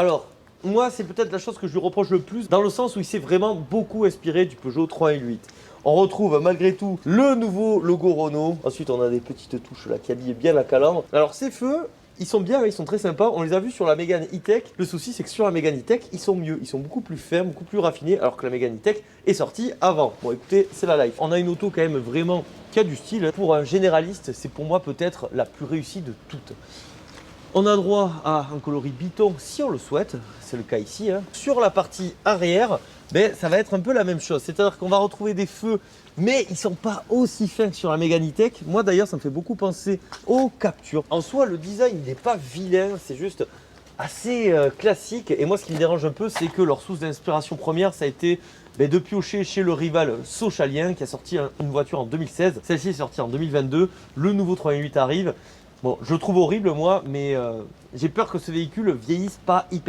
Alors, moi, c'est peut-être la chose que je lui reproche le plus, dans le sens où il s'est vraiment beaucoup inspiré du Peugeot 308. On retrouve malgré tout le nouveau logo Renault. Ensuite, on a des petites touches là qui habillent bien la calandre. Alors, ces feux, ils sont bien, ils sont très sympas. On les a vus sur la Mégane E-Tech. Le souci, c'est que sur la Mégane E-Tech, ils sont mieux. Ils sont beaucoup plus fermes, beaucoup plus raffinés, alors que la Mégane E-Tech est sortie avant. Bon, écoutez, c'est la life. On a une auto quand même vraiment qui a du style. Pour un généraliste, c'est pour moi peut-être la plus réussie de toutes. On a droit à un coloris Biton si on le souhaite, c'est le cas ici. Sur la partie arrière, ça va être un peu la même chose, c'est-à-dire qu'on va retrouver des feux, mais ils ne sont pas aussi fins que sur la Mégane E-Tech. Moi d'ailleurs, ça me fait beaucoup penser aux captures. En soi, le design n'est pas vilain, c'est juste assez classique. Et moi, ce qui me dérange un peu, c'est que leur source d'inspiration première, ça a été de piocher chez le rival Sochalien, qui a sorti une voiture en 2016. Celle-ci est sortie en 2022, le nouveau 308 arrive. Bon, je le trouve horrible moi, mais j'ai peur que ce véhicule vieillisse pas hyper